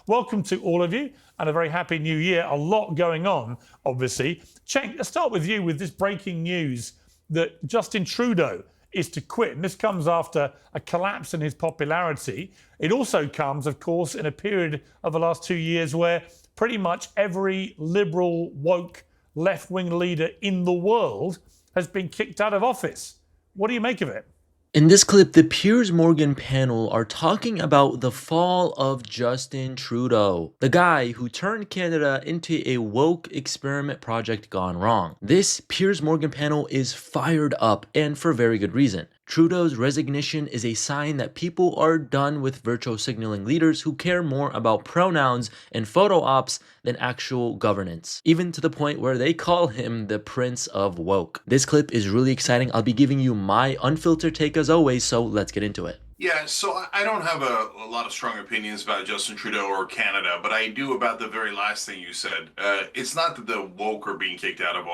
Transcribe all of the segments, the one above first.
welcome to all of you and a very happy new year. A lot going on, obviously. Cenk, let's start with you with this breaking news that Justin Trudeau is to quit. And this comes after a collapse in his popularity. It also comes, of course, in a period of the last 2 years where pretty much every liberal, woke, left-wing leader in the world has been kicked out of office. What do you make of it? In this clip, the Piers Morgan panel are talking about the fall of Justin Trudeau, the guy who turned Canada into a woke experiment project gone wrong. This Piers Morgan panel is fired up, and for very good reason. Trudeau's resignation is a sign that people are done with virtue signaling leaders who care more about pronouns and photo ops than actual governance, even to the point where they call him the Prince of Woke. This clip is really exciting. I'll be giving you my unfiltered take as always, so let's get into it. Yeah, so I don't have a lot of strong opinions about Justin Trudeau or Canada, but I do about the very last thing you said. It's not that the woke are being kicked out of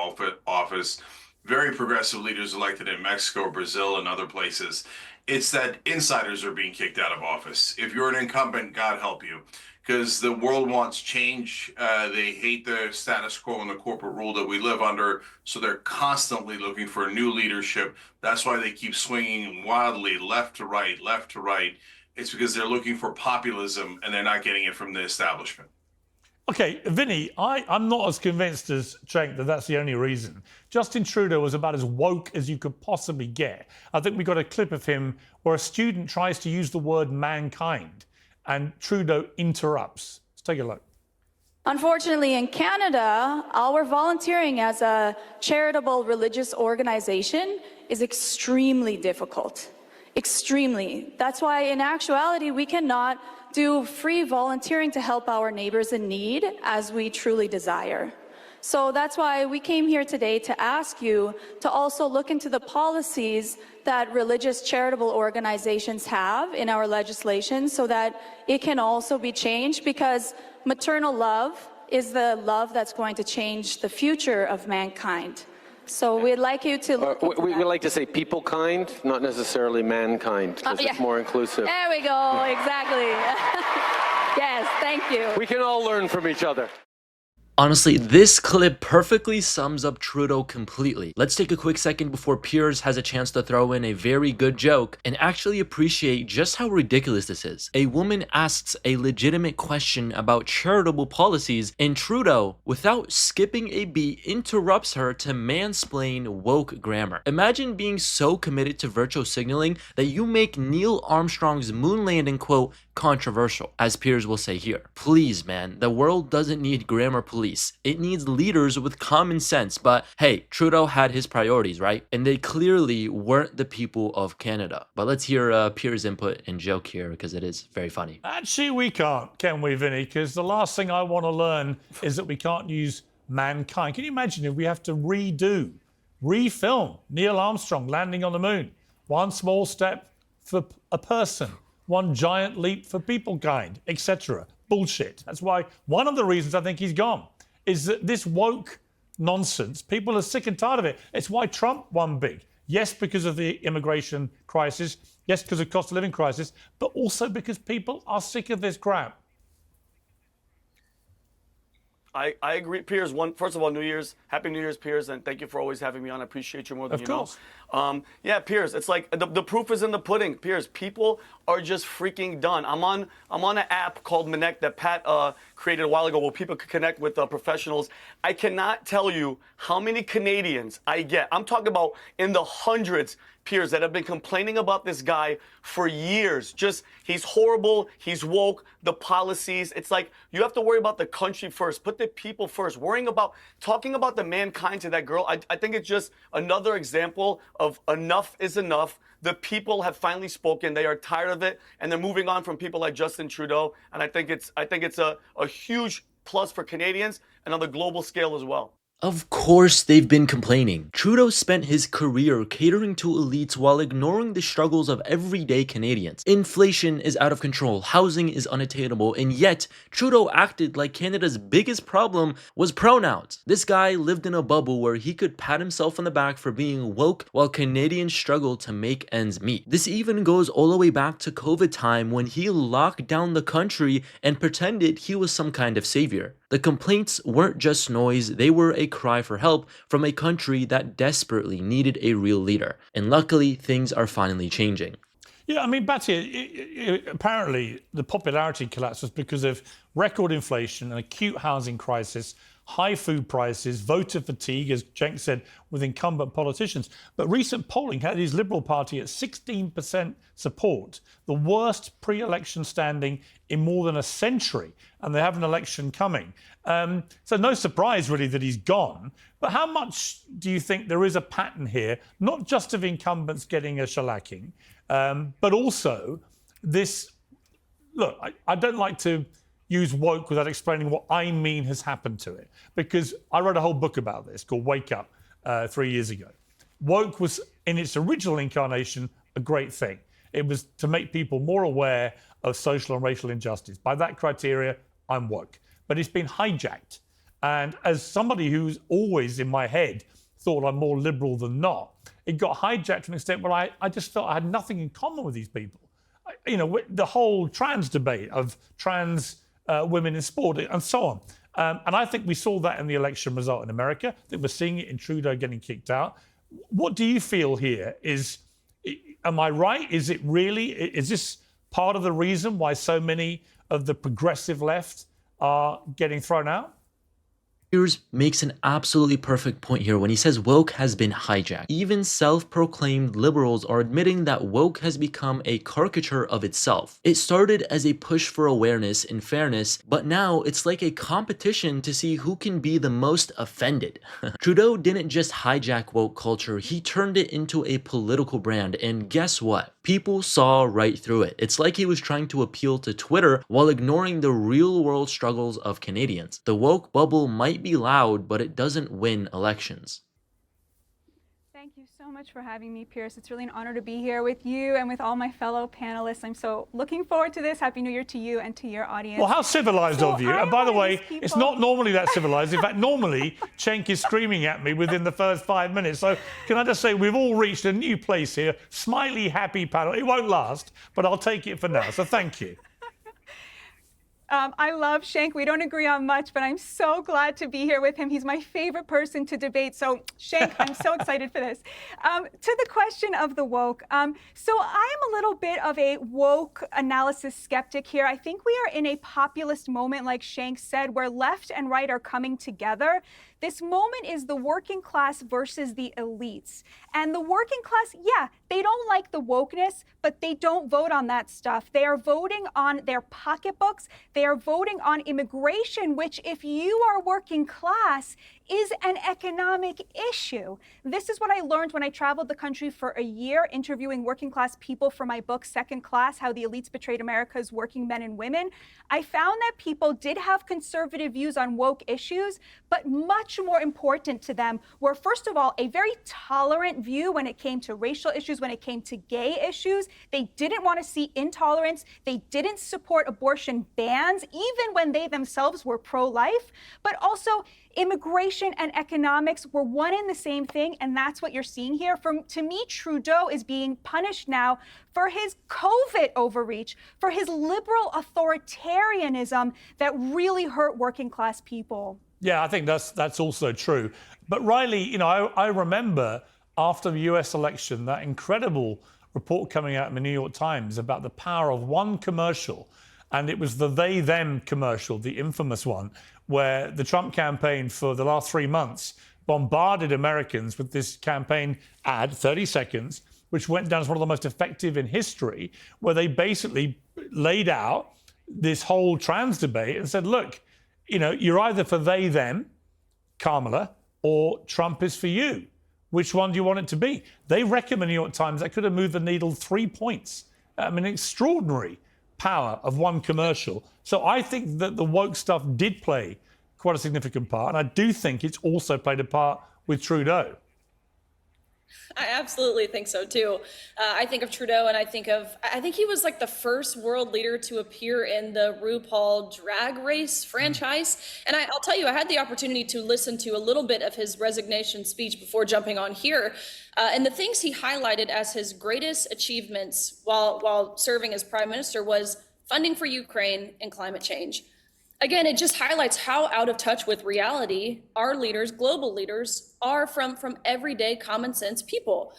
office. Very progressive leaders elected in Mexico, Brazil, and other places. It's that insiders are being kicked out of office. If you're an incumbent, God help you, because the world wants change. They hate the status quo and the corporate rule that we live under, so they're constantly looking for new leadership. That's why they keep swinging wildly left to right, left to right. It's because they're looking for populism and they're not getting it from the establishment. Okay, Vinny, I'm not as convinced as Cenk that that's the only reason. Justin Trudeau was about as woke as you could possibly get. I think we got a clip of him where a student tries to use the word mankind and Trudeau interrupts. Let's take a look. Unfortunately, in Canada, our volunteering as a charitable religious organization is extremely difficult. Extremely. That's why, in actuality, we cannot do free volunteering to help our neighbors in need as we truly desire. So that's why we came here today to ask you to also look into the policies that religious charitable organizations have in our legislation so that it can also be changed, because maternal love is the love that's going to change the future of mankind. So we'd like you to look into we like to say peoplekind, not necessarily mankind, because it's more inclusive. There we go, exactly. Yes, thank you. We can all learn from each other. Honestly, this clip perfectly sums up Trudeau completely. Let's take a quick second before Piers has a chance to throw in a very good joke and actually appreciate just how ridiculous this is. A woman asks a legitimate question about charitable policies, and Trudeau, without skipping a beat, interrupts her to mansplain woke grammar. Imagine being so committed to virtue signaling that you make Neil Armstrong's moon landing quote controversial, as Piers will say here. Please, man, the world doesn't need grammar police. It needs leaders with common sense. But hey, Trudeau had his priorities, right? And they clearly weren't the people of Canada. But let's hear Piers' input and joke here, because it is very funny. Actually, we can't, can we, Vinny? Because the last thing I want to learn is that we can't use mankind. Can you imagine if we have to refilm Neil Armstrong landing on the moon? One small step for a person, one giant leap for peoplekind, etc. Bullshit. That's why one of the reasons I think he's gone is that this woke nonsense, people are sick and tired of it. It's why Trump won big. Yes, because of the immigration crisis. Yes, because of cost of living crisis, but also because people are sick of this crap. I agree, Piers. First of all, Happy New Year's, Piers, and thank you for always having me on. I appreciate you more than you know. Of course. Yeah, Piers, it's like the proof is in the pudding. Piers, people are just freaking done. I'm on an app called Connect that Pat created a while ago where people could connect with professionals. I cannot tell you how many Canadians I get. I'm talking about in the hundreds, Piers, that have been complaining about this guy for years. Just, he's horrible, he's woke, the policies. It's like, you have to worry about the country first, put the people first, talking about the mankind to that girl. I think it's just another example of enough is enough. The people have finally spoken. They are tired of it, and they're moving on from people like Justin Trudeau. And I think it's a huge plus for Canadians and on the global scale as well. Of course they've been complaining. Trudeau spent his career catering to elites while ignoring the struggles of everyday Canadians. Inflation is out of control, housing is unattainable, and yet Trudeau acted like Canada's biggest problem was pronouns. This guy lived in a bubble where he could pat himself on the back for being woke while Canadians struggle to make ends meet. This even goes all the way back to COVID time when he locked down the country and pretended he was some kind of savior. The complaints weren't just noise, they were a cry for help from a country that desperately needed a real leader. And luckily, things are finally changing. Yeah, I mean, Batty, apparently the popularity collapse was because of record inflation, an acute housing crisis, high food prices, voter fatigue, as Cenk said, with incumbent politicians. But recent polling had his Liberal Party at 16% support, the worst pre-election standing in more than a century, and they have an election coming. So no surprise, really, that he's gone. But how much do you think there is a pattern here, not just of incumbents getting a shellacking, but also this... Look, I don't like to use woke without explaining what I mean has happened to it, because I wrote a whole book about this called Wake Up 3 years ago. Woke was, in its original incarnation, a great thing. It was to make people more aware of social and racial injustice. By that criteria, I'm woke. But it's been hijacked. And as somebody who's always in my head thought I'm more liberal than not, it got hijacked to an extent where I just felt I had nothing in common with these people. You know, the whole trans debate of trans women in sport and so on. And I think we saw that in the election result in America. I think we're seeing it in Trudeau getting kicked out. What do you feel here is, am I right? Is it really, is this part of the reason why so many of the progressive left are getting thrown out? Piers makes an absolutely perfect point here when he says woke has been hijacked. Even self-proclaimed liberals are admitting that woke has become a caricature of itself. It started as a push for awareness and fairness, but now it's like a competition to see who can be the most offended. Trudeau didn't just hijack woke culture, he turned it into a political brand, and guess what? People saw right through it. It's like he was trying to appeal to Twitter while ignoring the real-world struggles of Canadians. The woke bubble might be loud, but it doesn't win elections. Thank you so much for having me, Piers. It's really an honor to be here with you and with all my fellow panelists. I'm so looking forward to this. Happy New Year to you and to your audience. Well, how civilized of you. And by the way, it's not normally that civilized. In fact, normally, Cenk is screaming at me within the first 5 minutes. So can I just say, we've all reached a new place here. Smiley, happy panel. It won't last, but I'll take it for now. So thank you. I love Cenk. We don't agree on much, but I'm so glad to be here with him. He's my favorite person to debate. So, Cenk, I'm so excited for this. To the question of the woke. So I'm a little bit of a woke analysis skeptic here. I think we are in a populist moment, like Cenk said, where left and right are coming together. This moment is the working class versus the elites. And the working class, yeah, they don't like the wokeness, but they don't vote on that stuff. They are voting on their pocketbooks. They are voting on immigration, which, if you are working class, is an economic issue. This is what I learned when I traveled the country for a year interviewing working class people for my book, Second Class, How the Elites Betrayed America's Working Men and Women. I found that people did have conservative views on woke issues, but much more important to them were, first of all, a very tolerant view when it came to racial issues, when it came to gay issues. They didn't want to see intolerance. They didn't support abortion bans, even when they themselves were pro-life, but also immigration and economics were one and the same thing, and that's what you're seeing here. To me, Trudeau is being punished now for his COVID overreach, for his liberal authoritarianism that really hurt working class people. Yeah, I think that's also true. But Riley, you know, I remember after the US election, that incredible report coming out in the New York Times about the power of one commercial. And it was the they-them commercial, the infamous one, where the Trump campaign for the last 3 months bombarded Americans with this campaign ad, 30 seconds, which went down as one of the most effective in history, where they basically laid out this whole trans debate and said, look, you know, you're either for they-them, Kamala, or Trump is for you. Which one do you want it to be? They reckon in the New York Times that could have moved the needle 3 points. I mean, extraordinary power of one commercial. So I think that the woke stuff did play quite a significant part. And I do think it's also played a part with Trudeau. I absolutely think so too. I think of Trudeau and I think he was like the first world leader to appear in the RuPaul Drag Race franchise. And I'll tell you, I had the opportunity to listen to a little bit of his resignation speech before jumping on here. And the things he highlighted as his greatest achievements while serving as prime minister was funding for Ukraine and climate change. Again, it just highlights how out of touch with reality our leaders, global leaders, are from everyday common sense people.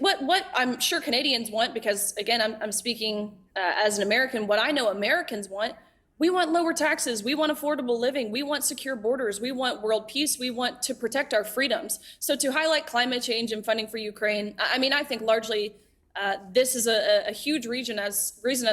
What I'm sure Canadians want, because again, I'm speaking as an American, what I know Americans want, we want lower taxes, we want affordable living, we want secure borders, we want world peace, we want to protect our freedoms. So to highlight climate change and funding for Ukraine, I mean, I think largely this is a huge reason as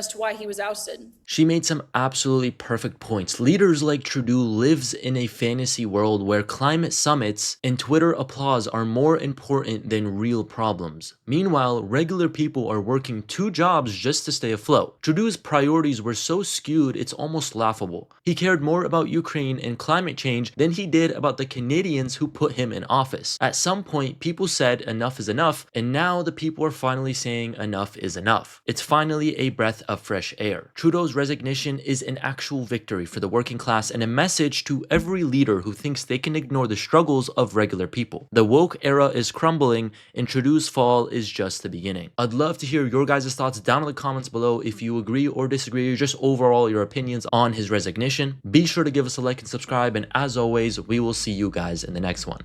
to why he was ousted. She made some absolutely perfect points. Leaders like Trudeau lives in a fantasy world where climate summits and Twitter applause are more important than real problems. Meanwhile, regular people are working 2 jobs just to stay afloat. Trudeau's priorities were so skewed, it's almost laughable. He cared more about Ukraine and climate change than he did about the Canadians who put him in office. At some point, people said enough is enough, and now the people are finally saying enough is enough. It's finally a breath of fresh air. Trudeau's resignation is an actual victory for the working class and a message to every leader who thinks they can ignore the struggles of regular people. The woke era is crumbling and Trudeau's fall is just the beginning. I'd love to hear your guys' thoughts down in the comments below if you agree or disagree, or just overall your opinions on his resignation. Be sure to give us a like and subscribe, and as always, we will see you guys in the next one.